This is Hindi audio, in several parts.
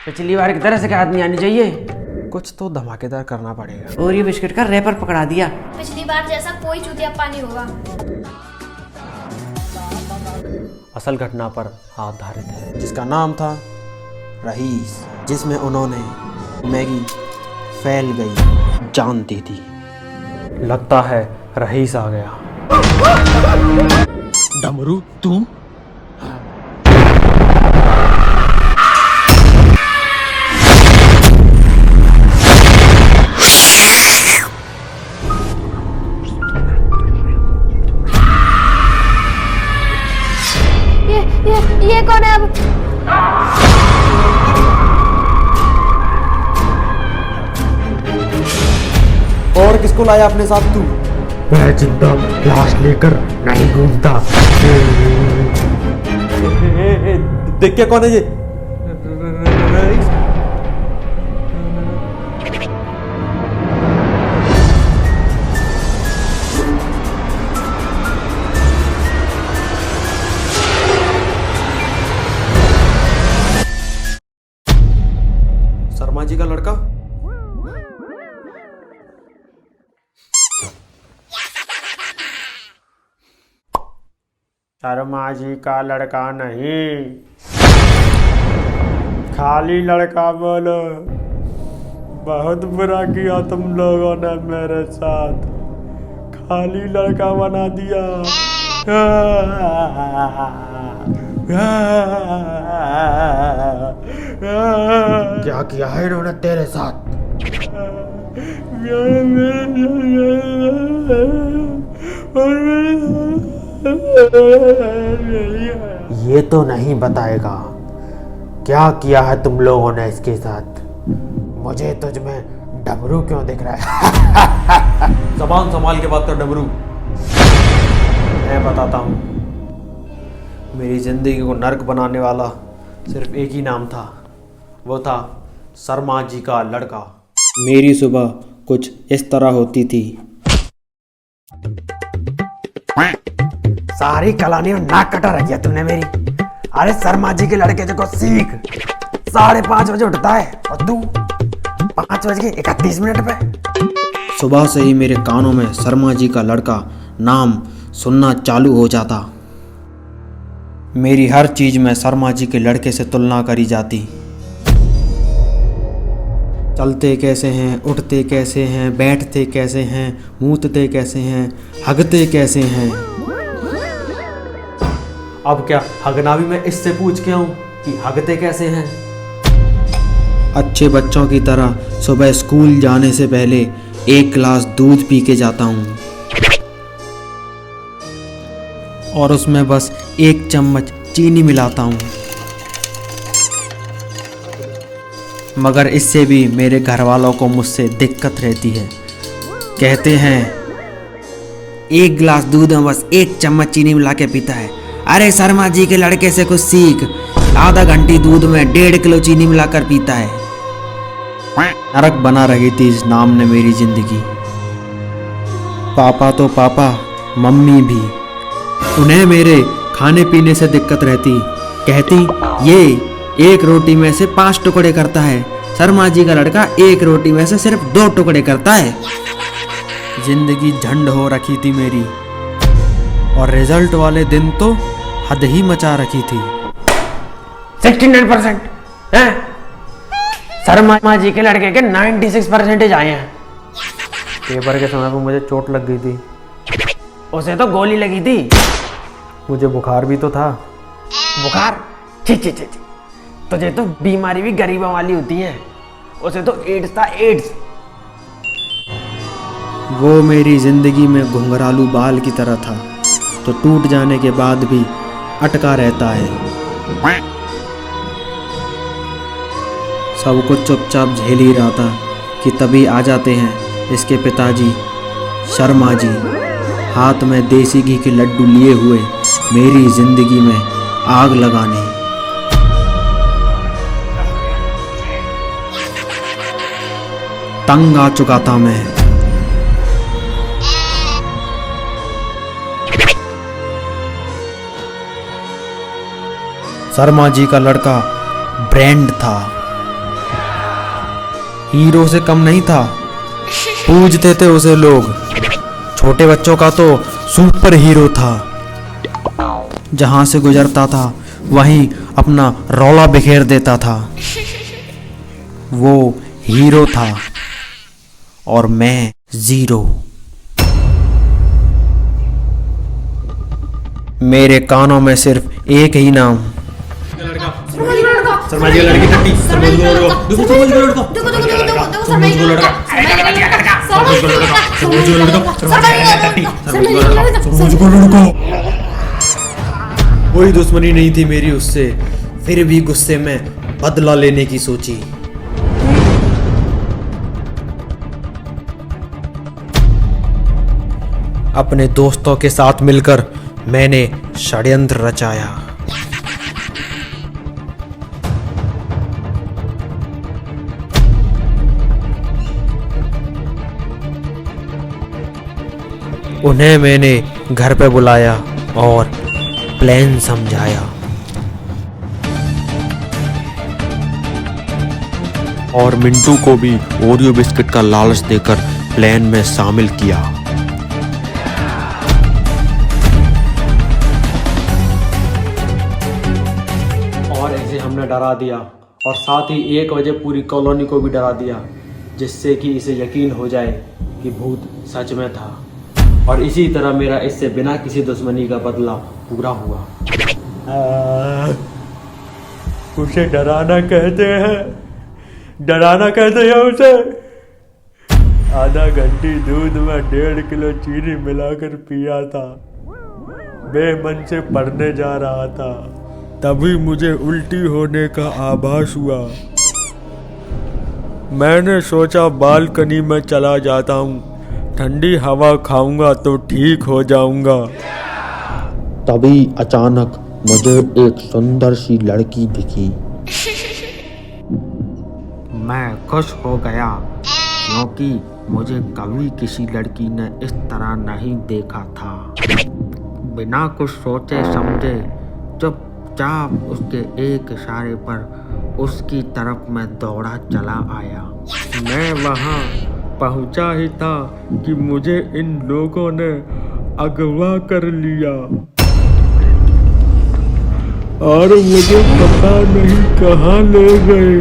पिछली बार की तरह शिकायत नहीं आनी चाहिए। कुछ तो धमाकेदार करना पड़ेगा। और ये बिस्किट का रैपर पकड़ा दिया। पिछली बार जैसा कोई चूतियाप्पा नहीं होगा। असल घटना पर आधारित है, जिसका नाम था रईस, जिसमें उन्होंने मैगी फैल गई जान दी थी। लगता है रईस आ गया। डमरू तुम? ये कौन है अब? और किसको लाया अपने साथ तू? मैं जिंदा लाश लेकर नहीं घूमता। देख के कौन है ये? शर्मा जी का लड़का? शर्मा जी का लड़का नहीं, खाली लड़का बोलो। बहुत बुरा किया तुम लोगों ने मेरे साथ, खाली लड़का बना दिया। क्या किया है इन्होंने तेरे साथ? ये तो नहीं बताएगा क्या किया है तुम लोगों ने इसके साथ। मुझे तुझ में डमरू क्यों दिख रहा है? जबान संभाल के बात कर डमरू। मैं बताता हूँ, मेरी जिंदगी को नर्क बनाने वाला सिर्फ एक ही नाम था, वो था शर्मा जी का लड़का। मेरी सुबह कुछ इस तरह होती थी। सारी कलानी में नाक कटा रखी है तुमने मेरी। अरे शर्मा जी के लड़के को सीख, 5:30 बजे उठता है और तू 5:31 पे। सुबह से ही मेरे कानों में शर्मा जी का लड़का नाम सुनना चालू हो जाता। मेरी हर चीज में शर्मा जी के लड़के से तुलना करी जाती। चलते कैसे हैं, उठते कैसे हैं, बैठते कैसे हैं, मूतते कैसे हैं, हगते कैसे हैं। अब क्या हगना भी मैं इससे पूछ के आऊं कि हगते कैसे हैं। अच्छे बच्चों की तरह सुबह स्कूल जाने से पहले 1 गिलास दूध पी के जाता हूं और उसमें बस 1 चम्मच चीनी मिलाता हूं। मगर इससे भी मेरे घर वालों को मुझसे दिक्कत रहती है। कहते हैं 1 गिलास दूध में बस 1 चम्मच चीनी मिला के पीता है। अरे शर्मा जी के लड़के से कुछ सीख, आधा घंटी दूध में 1.5 किलो चीनी मिलाकर पीता है। नरक बना रही थी इस नाम ने मेरी जिंदगी। पापा तो पापा, मम्मी भी, उन्हें मेरे खाने पीने से दिक्कत रहती। कहती ये 1 रोटी में से 5 टुकड़े करता है, शर्मा जी का लड़का 1 रोटी में से सिर्फ 2 टुकड़े करता है। जिंदगी झंड हो रखी थी मेरी और रिजल्ट वाले दिन तो हद ही मचा रखी थी। 69% हैं? शर्मा जी के लड़के के 96% आए हैं। पेपर के समय पर मुझे चोट लग गई थी। उसे तो गोली लगी थी। मुझे बुखार भी तो था। बुखार? छी छी छी छी। तुझे तो बीमारी भी गरीबों वाली होती है। उसे तो एड्स था, एड्स। वो मेरी जिंदगी में घुंघरालू बाल की तरह था, तो टूट जाने के बाद भी अटका रहता है। सब कुछ चुपचाप झेल ही रहा था कि तभी आ जाते हैं इसके पिताजी शर्मा जी, हाथ में देसी घी के लड्डू लिए हुए मेरी जिंदगी में आग लगाने। तंग आ चुका था मैं। शर्मा जी का लड़का ब्रांड था, हीरो से कम नहीं था। पूजते थे उसे लोग। छोटे बच्चों का तो सुपर हीरो था। जहां से गुजरता था वहीं अपना रौला बिखेर देता था। वो हीरो था और मैं जीरो। मेरे कानों में सिर्फ एक ही नाम। शर्मा जी का लड़की टट्टी, शर्मा जी का लड़का, देखो शर्मा जी का लड़का, देखो शर्मा जी का लड़का, शर्मा जी का लड़का, शर्मा जी का लड़का, शर्मा जी का लड़का, शर्मा जी का टट्टी, शर्मा जी का लड़का, शर्मा जी का लड़का। कोई दुश्मनी नहीं थी मेरी उससे, फिर भी गुस्से में बदला लेने की सोची। अपने दोस्तों के साथ मिलकर मैंने षड्यंत्र रचाया। उन्हें मैंने घर पे बुलाया और प्लान समझाया। और मिंटू को भी ओरियो बिस्किट का लालच देकर प्लान में शामिल किया। और ऐसे हमने डरा दिया और साथ ही 1 बजे पूरी कॉलोनी को भी डरा दिया, जिससे कि इसे यकीन हो जाए कि भूत सच में था। और इसी तरह मेरा इससे बिना किसी दुश्मनी का बदला पूरा हुआ। उसे डराना कहते हैं, डराना कहते हैं उसे। आधा घंटी दूध में 1.5 किलो चीनी मिलाकर पिया था। बेमन से पढ़ने जा रहा था, तभी मुझे उल्टी होने का आभास हुआ। मैंने सोचा बालकनी में चला जाता हूँ, ठंडी हवा खाऊंगा तो ठीक हो जाऊंगा। तभी अचानक मुझे एक सुंदर सी लड़की दिखी। मैं खुश हो गया क्योंकि मुझे कभी किसी लड़की ने इस तरह नहीं देखा था। बिना कुछ सोचे समझे चुपचाप उसके एक इशारे पर उसकी तरफ मैं दौड़ा चला आया। मैं वहाँ पहुँचा ही था कि मुझे इन लोगों ने अगवा कर लिया और मुझे पता नहीं कहाँ ले गए।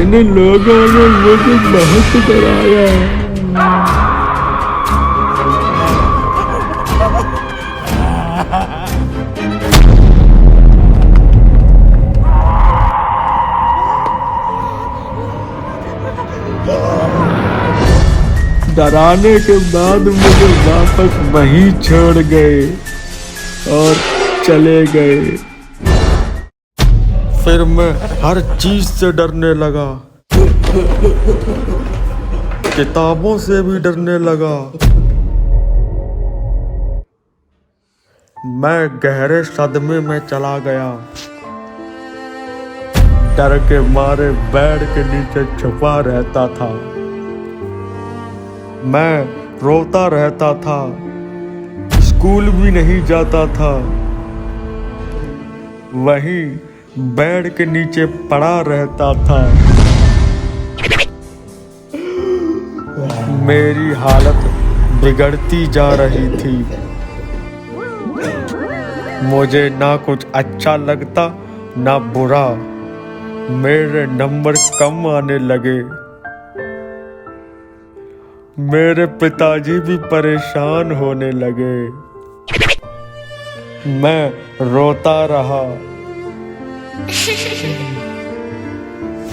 इन लोगों ने मुझे बहुत डराया। डराने के बाद मुझे वापस वहीं छोड़ गए और चले गए। फिर मैं हर चीज से डरने लगा, किताबों से भी डरने लगा। मैं गहरे सदमे में चला गया। डर के मारे बेड के नीचे छुपा रहता था। मैं रोता रहता था, स्कूल भी नहीं जाता था, वहीं बेड के नीचे पड़ा रहता था। मेरी हालत बिगड़ती जा रही थी। मुझे ना कुछ अच्छा लगता ना बुरा। मेरे नंबर कम आने लगे। मेरे पिताजी भी परेशान होने लगे। मैं रोता रहा।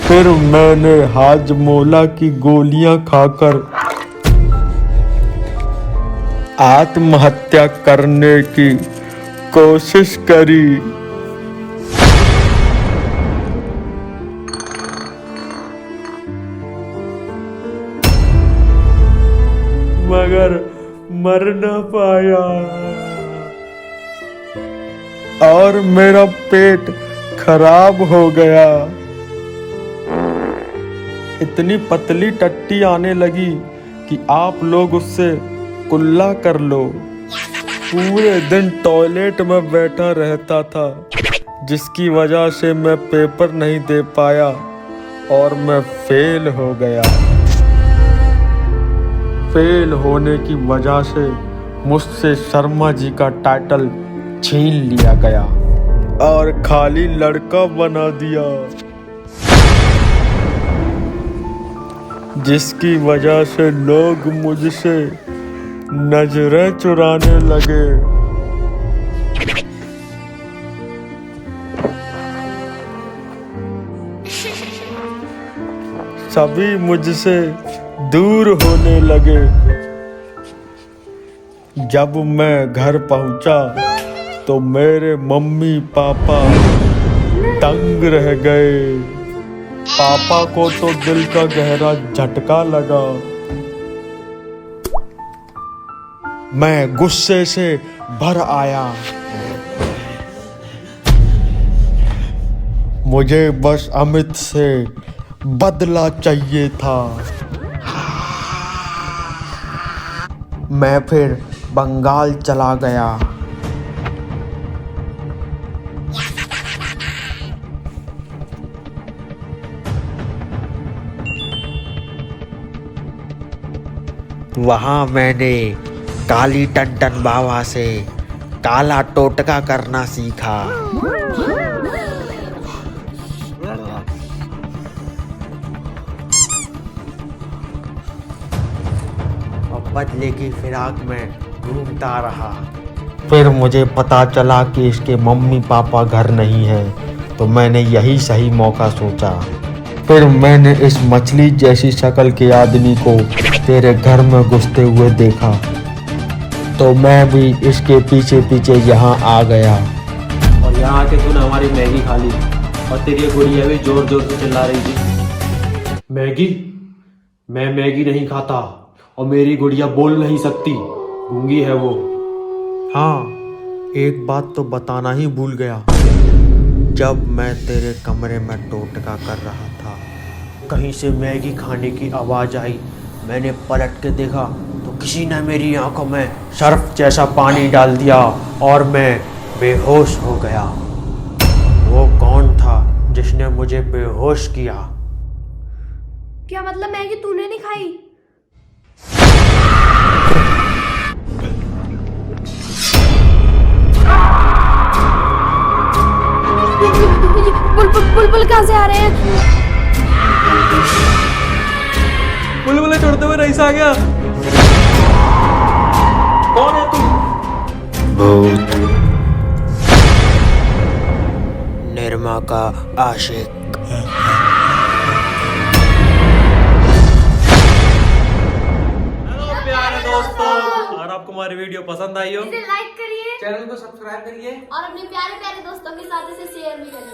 फिर मैंने हाजमोला की गोलियां खाकर आत्महत्या करने की कोशिश करी। मगर मर न पाया और मेरा पेट खराब हो गया। इतनी पतली टट्टी आने लगी कि आप लोग उससे कुल्ला कर लो। पूरे दिन टॉयलेट में बैठा रहता था, जिसकी वजह से मैं पेपर नहीं दे पाया और मैं फेल हो गया। फेल होने की वजह से मुझसे शर्मा जी का टाइटल छीन लिया गया और खाली लड़का बना दिया, जिसकी वजह से लोग मुझसे नजरें चुराने लगे। सभी मुझसे दूर होने लगे। जब मैं घर पहुंचा तो मेरे मम्मी पापा दंग रह गए। पापा को तो दिल का गहरा झटका लगा। मैं गुस्से से भर आया। मुझे बस अमित से बदला चाहिए था। मैं फिर बंगाल चला गया। वहाँ मैंने काली टंटन बाबा से काला टोटका करना सीखा। और बदले की फिराक में घूमता रहा। फिर मुझे पता चला कि इसके मम्मी पापा घर नहीं हैं, तो मैंने यही सही मौका सोचा। फिर मैंने इस मछली जैसी शक्ल के आदमी को तेरे घर में घुसते हुए देखा, तो मैं भी इसके पीछे पीछे यहाँ आ गया। और यहाँ आके तूने हमारी मैगी खा ली और तेरी गुड़िया भी जोर जोर से चिल्ला रही थी, मैगी? मैं मैगी नहीं खाता और मेरी गुड़िया बोल नहीं सकती, गूंगी है वो। हाँ, एक बात तो बताना ही भूल गया। जब मैं तेरे कमरे में टोटका कर रहा था, कहीं से मैगी खाने की आवाज़ आई। मैंने पलट के देखा तो किसी ने मेरी आंखों में सर्फ जैसा पानी डाल दिया और मैं बेहोश हो गया। वो कौन था जिसने मुझे बेहोश किया? क्या मतलब मैगी तूने नहीं खाई? बुलबुल कहाँ से आ रहे हैं? बुलबुल छोड़ते हुए रईस आ गया। कौन है तू? भूत। निर्मा का आशिक। प्यारे दोस्तों, अगर आपको हमारी वीडियो पसंद आई हो, इसे लाइक करिए, चैनल को सब्सक्राइब करिए और अपने प्यारे प्यारे दोस्तों के साथ इसे शेयर भी करिए।